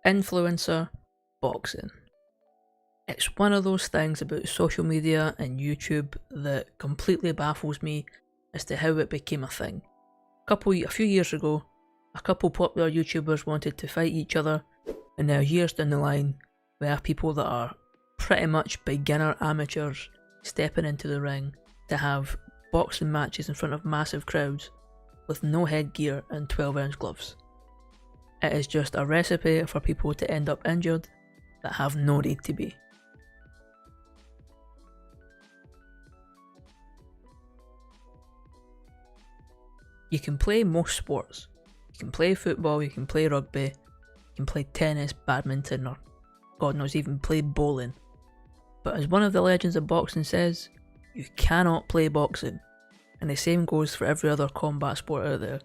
Influencer boxing. It's one of those things about social media and YouTube that completely baffles me as to how it became a thing. A few years ago, a couple popular YouTubers wanted to fight each other, and now years down the line, we have people that are pretty much beginner amateurs stepping into the ring to have boxing matches in front of massive crowds with no headgear and 12-ounce gloves. It is just a recipe for people to end up injured that have no need to be. You can play most sports. You can play football, you can play rugby, you can play tennis, badminton, or God knows, even play bowling. But as one of the legends of boxing says, you cannot play boxing. And the same goes for every other combat sport out there.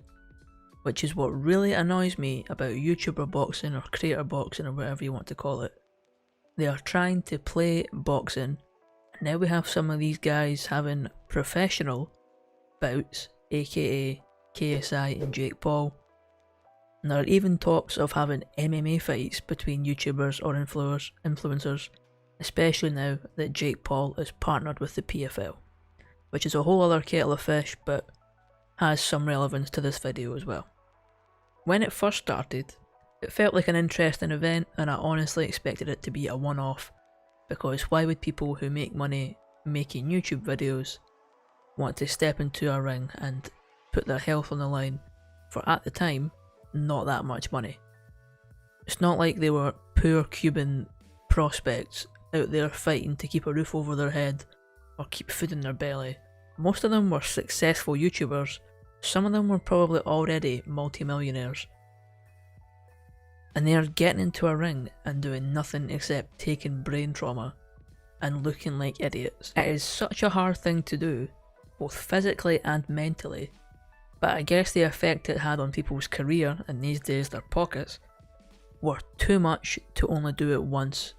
Which is what really annoys me about YouTuber boxing or creator boxing or whatever you want to call it. They are trying to play boxing, and now we have some of these guys having professional bouts, aka KSI and Jake Paul. And there are even talks of having MMA fights between YouTubers or influencers, especially now that Jake Paul is partnered with the PFL, which is a whole other kettle of fish but has some relevance to this video as well. When it first started, it felt like an interesting event, and I honestly expected it to be a one-off, because why would people who make money making YouTube videos want to step into a ring and put their health on the line for, at the time, not that much money? It's not like they were poor Cuban prospects out there fighting to keep a roof over their head or keep food in their belly. Most of them were successful YouTubers. Some of them were probably already multi-millionaires. And they are getting into a ring and doing nothing except taking brain trauma and looking like idiots. It is such a hard thing to do, both physically and mentally, but I guess the effect it had on people's career, and these days their pockets, were too much to only do it once.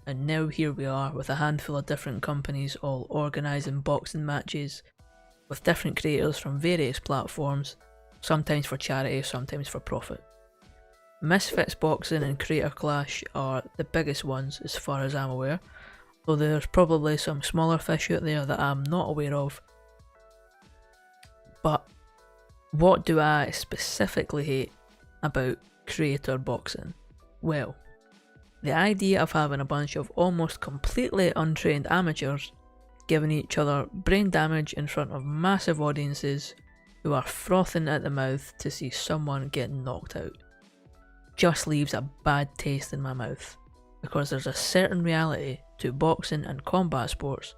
And now here we are with a handful of different companies all organising boxing matches with different creators from various platforms, sometimes for charity, sometimes for profit. Misfits Boxing and Creator Clash are the biggest ones as far as I'm aware, though there's probably some smaller fish out there that I'm not aware of. But what do I specifically hate about creator boxing? Well, the idea of having a bunch of almost completely untrained amateurs giving each other brain damage in front of massive audiences who are frothing at the mouth to see someone get knocked out just leaves a bad taste in my mouth, because there's a certain reality to boxing and combat sports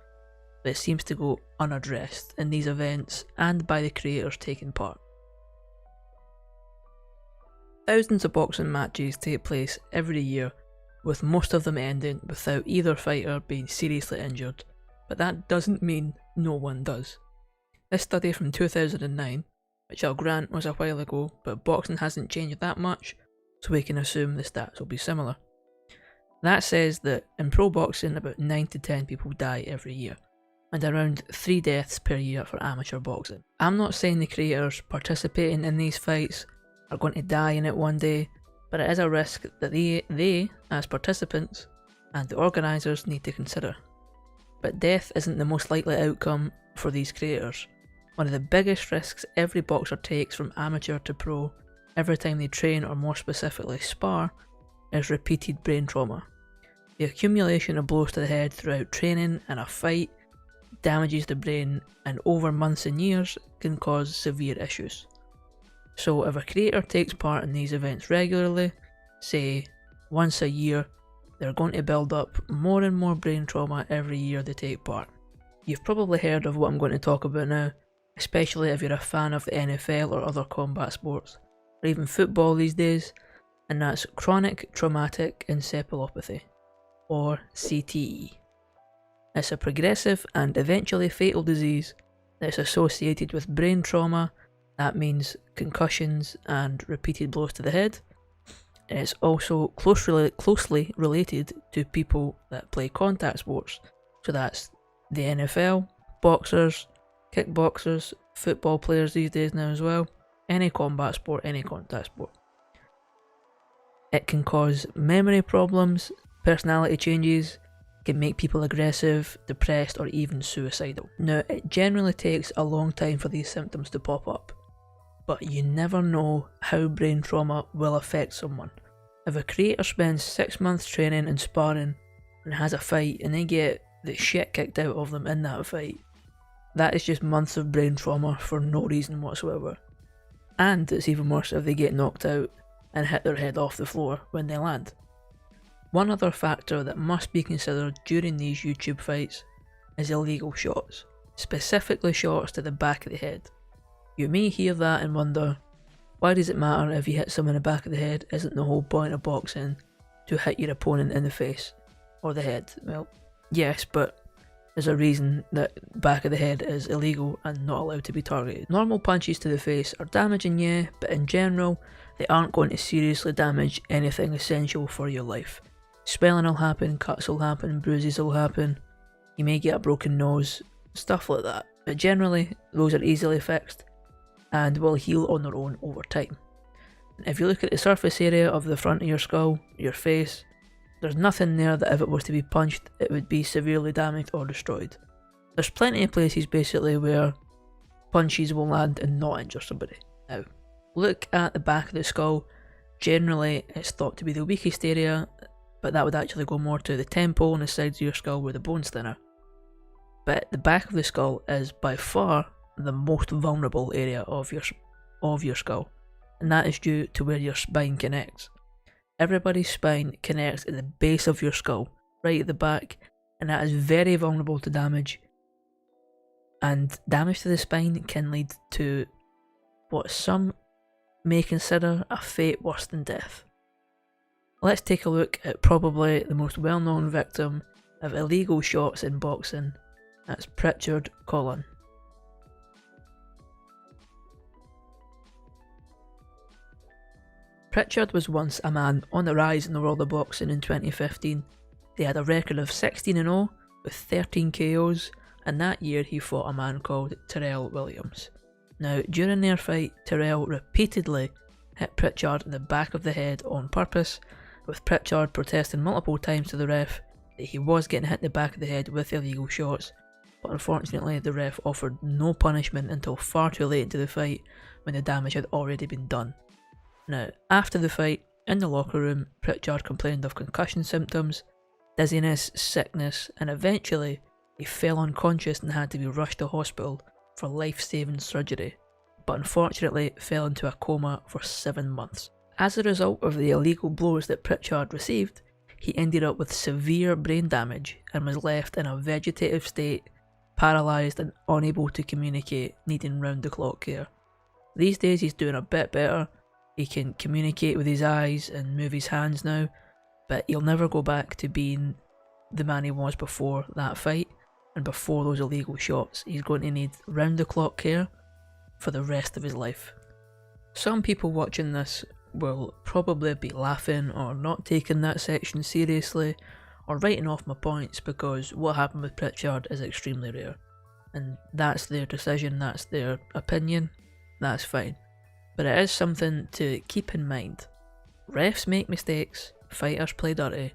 that seems to go unaddressed in these events and by the creators taking part. Thousands of boxing matches take place every year, with most of them ending without either fighter being seriously injured, but that doesn't mean no one does. This study from 2009, which I'll grant was a while ago, but boxing hasn't changed that much, so we can assume the stats will be similar. That says that in pro boxing about 9 to 10 people die every year, and around 3 deaths per year for amateur boxing. I'm not saying the creators participating in these fights are going to die in it one day, but it is a risk that they as participants, and the organisers need to consider. But death isn't the most likely outcome for these creators. One of the biggest risks every boxer takes from amateur to pro, every time they train or more specifically spar, is repeated brain trauma. The accumulation of blows to the head throughout training and a fight damages the brain, and over months and years can cause severe issues. So if a creator takes part in these events regularly, say once a year, they're going to build up more and more brain trauma every year they take part. You've probably heard of what I'm going to talk about now, especially if you're a fan of the NFL or other combat sports, or even football these days, and that's chronic traumatic encephalopathy, or CTE. It's a progressive and eventually fatal disease that's associated with brain trauma. That means concussions and repeated blows to the head. It's also closely related to people that play contact sports, so that's the NFL, boxers, kickboxers, football players these days now as well, any combat sport, any contact sport. It can cause memory problems, personality changes, can make people aggressive, depressed, or even suicidal. Now, it generally takes a long time for these symptoms to pop up, but you never know how brain trauma will affect someone. If a creator spends 6 months training and sparring and has a fight and they get the shit kicked out of them in that fight, that is just months of brain trauma for no reason whatsoever. And it's even worse if they get knocked out and hit their head off the floor when they land. One other factor that must be considered during these YouTube fights is illegal shots, specifically shots to the back of the head. You may hear that and wonder, why does it matter if you hit someone in the back of the head? Isn't the whole point of boxing to hit your opponent in the face or the head? Well, yes, but there's a reason that back of the head is illegal and not allowed to be targeted. Normal punches to the face are damaging, yeah, but in general, they aren't going to seriously damage anything essential for your life. Swelling will happen, cuts will happen, bruises will happen, you may get a broken nose, stuff like that. But generally, those are easily fixed and will heal on their own over time. And if you look at the surface area of the front of your skull, your face, there's nothing there that if it was to be punched, it would be severely damaged or destroyed. There's plenty of places basically where punches will land and not injure somebody. Now, look at the back of the skull. Generally, it's thought to be the weakest area, but that would actually go more to the temple and the sides of your skull where the bone's thinner. But the back of the skull is by far the most vulnerable area of your skull, and that is due to where your spine connects. Everybody's spine connects at the base of your skull, right at the back, and that is very vulnerable to damage. And damage to the spine can lead to what some may consider a fate worse than death. Let's take a look at probably the most well-known victim of illegal shots in boxing. That's Pretard Colin. Pretard was once a man on the rise in the world of boxing in 2015. They had a record of 16-0 with 13 KOs, and that year he fought a man called Terrell Williams. Now, during their fight, Terrell repeatedly hit Pretard in the back of the head on purpose, with Pretard protesting multiple times to the ref that he was getting hit in the back of the head with illegal shots, but unfortunately the ref offered no punishment until far too late into the fight when the damage had already been done. Now, after the fight, in the locker room, Pretard complained of concussion symptoms, dizziness, sickness, and eventually he fell unconscious and had to be rushed to hospital for life-saving surgery, but unfortunately fell into a coma for 7 months. As a result of the illegal blows that Pretard received, he ended up with severe brain damage and was left in a vegetative state, paralysed and unable to communicate, needing round-the-clock care. These days he's doing a bit better. He can communicate with his eyes and move his hands now, but he'll never go back to being the man he was before that fight and before those illegal shots. He's going to need round-the-clock care for the rest of his life. Some people watching this will probably be laughing or not taking that section seriously or writing off my points because what happened with Pretard is extremely rare. And that's their decision, that's their opinion, that's fine. But it is something to keep in mind. Refs make mistakes, fighters play dirty.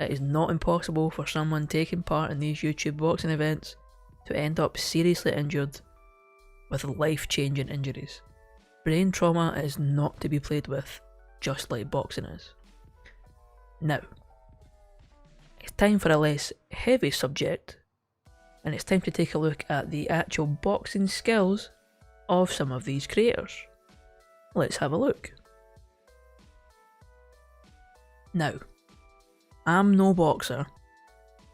It is not impossible for someone taking part in these YouTube boxing events to end up seriously injured with life-changing injuries. Brain trauma is not to be played with, just like boxing is. Now, it's time for a less heavy subject, and it's time to take a look at the actual boxing skills of some of these creators. Let's have a look. Now, I'm no boxer,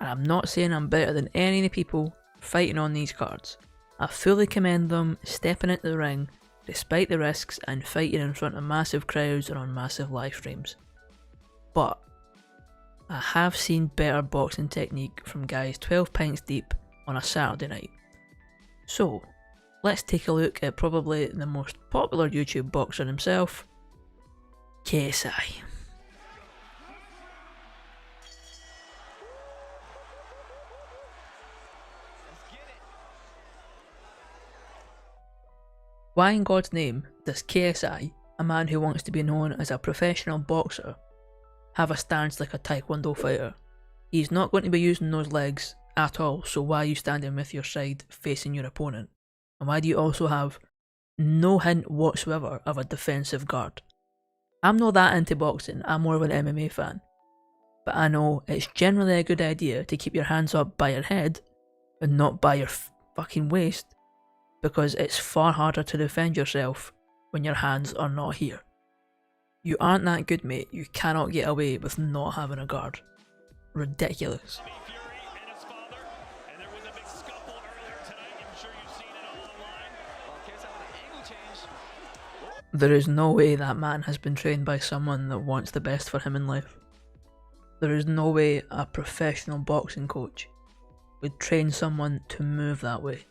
and I'm not saying I'm better than any of the people fighting on these cards. I fully commend them stepping into the ring despite the risks and fighting in front of massive crowds and on massive live streams. But I have seen better boxing technique from guys 12 pints deep on a Saturday night. So, let's take a look at probably the most popular YouTube boxer himself, KSI. Why in God's name does KSI, a man who wants to be known as a professional boxer, have a stance like a taekwondo fighter. He's not going to be using those legs at all, so why are you standing with your side facing your opponent? And why do you also have no hint whatsoever of a defensive guard? I'm not that into boxing, I'm more of an MMA fan. But I know it's generally a good idea to keep your hands up by your head and not by your fucking waist, because it's far harder to defend yourself when your hands are not here. You aren't that good, mate. You cannot get away with not having a guard. Ridiculous. There is no way that man has been trained by someone that wants the best for him in life. There is no way a professional boxing coach would train someone to move that way.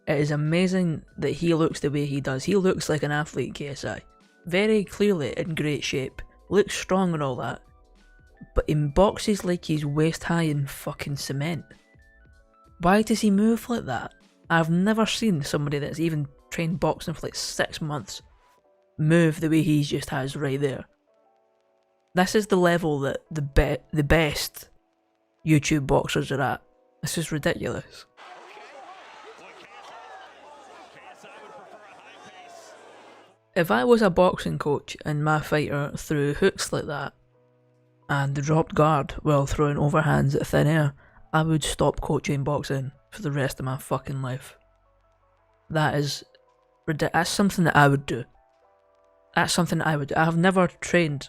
It is amazing that he looks the way he does. He looks like an athlete, KSI. Very clearly in great shape. Looks strong and all that. But he boxes like he's waist high in fucking cement. Why does he move like that? I've never seen somebody that's even trained boxing for like 6 months move the way he just has right there. This is the level that the best YouTube boxers are at. This is ridiculous. If I was a boxing coach and my fighter threw hooks like that and dropped guard while throwing overhands at thin air, I would stop coaching boxing for the rest of my fucking life. That's something that I would do. That's something that I would do. I have never trained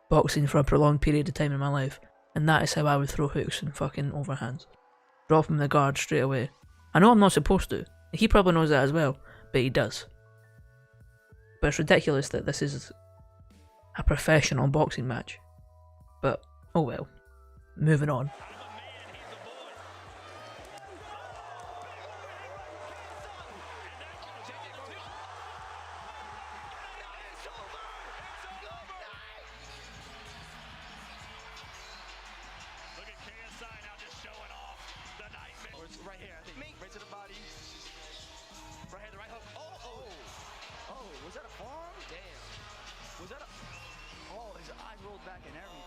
boxing for a prolonged period of time in my life, and that is how I would throw hooks and fucking overhands. Drop him the guard straight away. I know I'm not supposed to. He probably knows that as well, but he does. But it's ridiculous that this is a professional boxing match. But, oh well. Moving on. Right here, I think. Right to the body. Right hand, the right hook. Oh, was that a forearm? Damn. Was that a... Oh, his eyes rolled back and everything.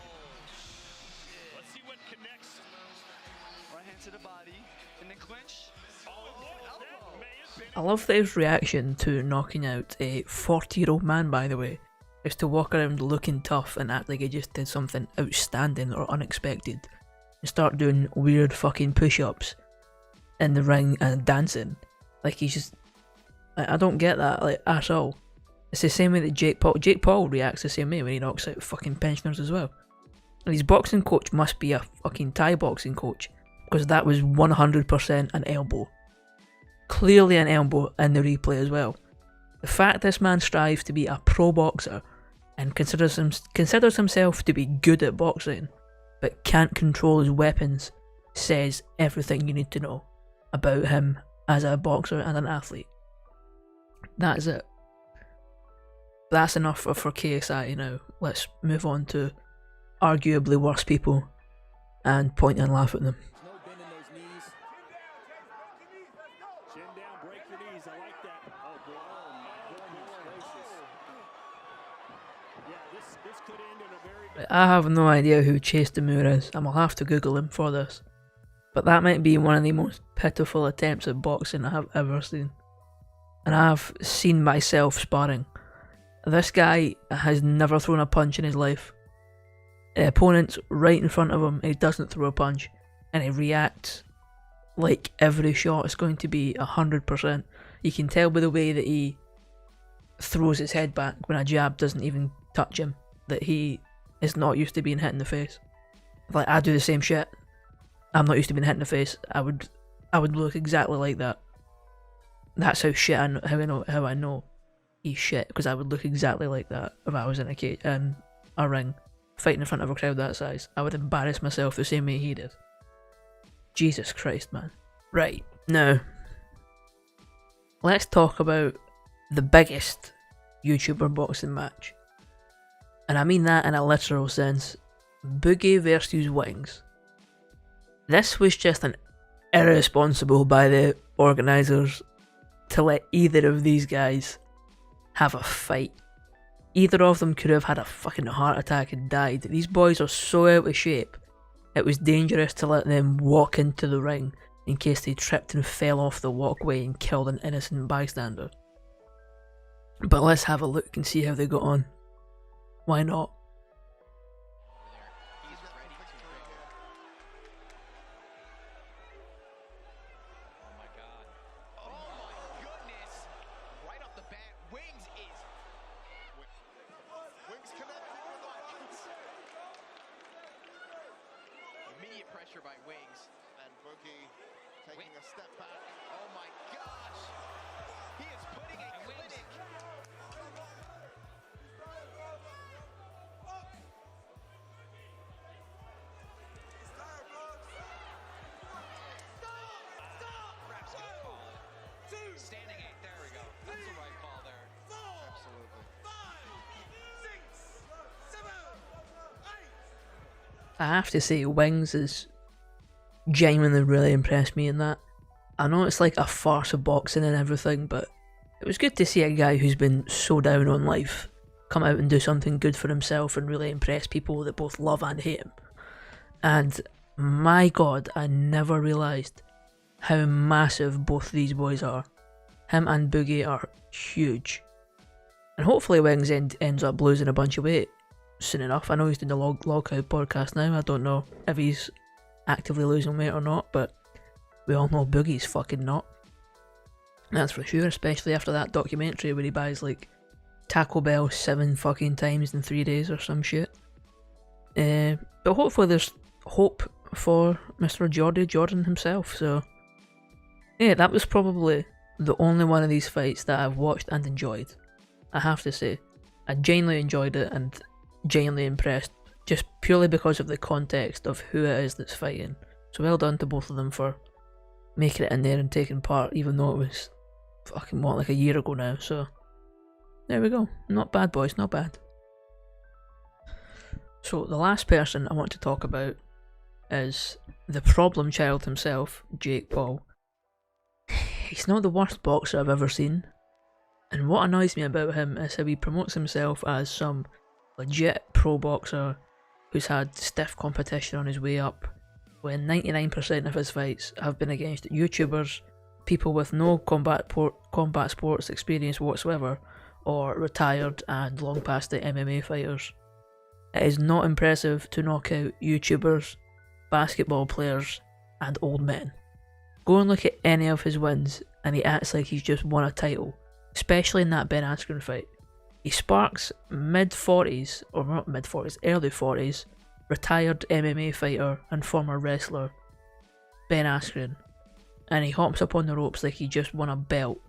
Let's see what connects. Right hand to the body. And then clinch. I love his reaction to knocking out a 40-year-old man, by the way, is to walk around looking tough and act like he just did something outstanding or unexpected. And start doing weird fucking push-ups in the ring and dancing. Like he's just... I don't get that, like, at all. It's the same way that Jake Paul reacts the same way when he knocks out fucking pensioners as well. And his boxing coach must be a fucking Thai boxing coach, because that was 100% an elbow. Clearly an elbow in the replay as well. The fact this man strives to be a pro boxer and considers himself to be good at boxing, but can't control his weapons, says everything you need to know about him as a boxer and an athlete. That's it. That's enough for KSI now. Let's move on to arguably worse people and point and laugh at them. No bend in those knees. Chin down, break your knees. I like that. Oh, boy. Oh, my gracious. Yeah, this could end in a very... I have no idea who Chase Demure is. I'm gonna have to Google him for this. But that might be one of the most pitiful attempts at boxing I have ever seen. And I've seen myself sparring. This guy has never thrown a punch in his life. The opponent's right in front of him, and he doesn't throw a punch. And he reacts like every shot is going to be 100%. You can tell by the way that he throws his head back when a jab doesn't even touch him, that he is not used to being hit in the face. Like, I do the same shit. I'm not used to being hit in the face. I would look exactly like that. That's how shit how I know he's shit, because I would look exactly like that if I was in a ring fighting in front of a crowd that size. I would embarrass myself the same way he did. Jesus Christ, man. Right, now let's talk about the biggest YouTuber boxing match. And I mean that in a literal sense. Boogie versus Wings. This was just an irresponsible by the organisers to let either of these guys have a fight. Either of them could have had a fucking heart attack and died. These boys are so out of shape, it was dangerous to let them walk into the ring in case they tripped and fell off the walkway and killed an innocent bystander. But let's have a look and see how they got on. Why not? He's ready to go. Oh my god. Oh my goodness. Right off the bat, Wings is... Wings connecting with the punch. Immediate pressure by Wings. And Boogie taking a step back. Oh my gosh. He is putting a clinic. Standing 8, there we go. That's the right call there. Absolutely. I have to say, Wings has genuinely really impressed me in that. I know it's like a farce of boxing and everything, but it was good to see a guy who's been so down on life come out and do something good for himself and really impress people that both love and hate him. And my god, I never realised how massive both these boys are. Him and Boogie are huge. And hopefully Wings ends up losing a bunch of weight soon enough. I know he's doing the Lockout podcast now. I don't know if he's actively losing weight or not, but we all know Boogie's fucking not. That's for sure, especially after that documentary where he buys like Taco Bell 7 fucking times in 3 days or some shit. But hopefully there's hope for Mr. Jordan himself, so yeah, that was probably the only one of these fights that I've watched and enjoyed. I have to say, I genuinely enjoyed it and genuinely impressed, just purely because of the context of who it is that's fighting. So well done to both of them for making it in there and taking part, even though it was fucking like a year ago now. So there we go. Not bad, boys, not bad. So the last person I want to talk about is the problem child himself, Jake Paul. He's not the worst boxer I've ever seen, and what annoys me about him is how he promotes himself as some legit pro boxer who's had stiff competition on his way up, when 99% of his fights have been against YouTubers, people with no combat sports experience whatsoever, or retired and long past the MMA fighters. It is not impressive to knock out YouTubers, basketball players, and old men. Go and look at any of his wins and he acts like he's just won a title, especially in that Ben Askren fight. He sparks mid-40s, or not mid-40s, early 40s, retired MMA fighter and former wrestler Ben Askren, and he hops up on the ropes like he just won a belt,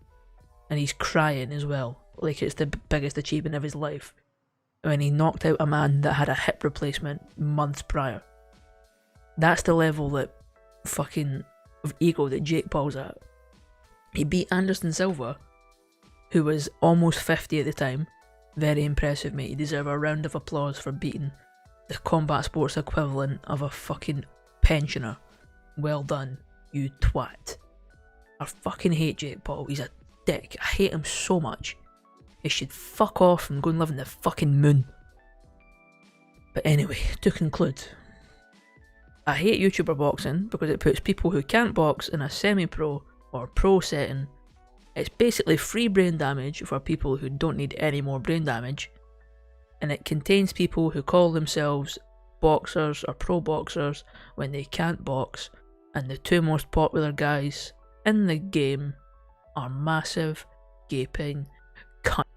and he's crying as well, like it's the biggest achievement of his life, when he knocked out a man that had a hip replacement months prior. That's the level that fucking of ego that Jake Paul's at. He beat Anderson Silva, who was almost 50 at the time. Very impressive, mate. You deserve a round of applause for beating the combat sports equivalent of a fucking pensioner. Well done, you twat. I fucking hate Jake Paul. He's a dick. I hate him so much. He should fuck off and go and live in the fucking moon. But anyway, to conclude, I hate YouTuber boxing because it puts people who can't box in a semi-pro or pro setting. It's basically free brain damage for people who don't need any more brain damage, and it contains people who call themselves boxers or pro boxers when they can't box, and the two most popular guys in the game are massive, gaping cunts.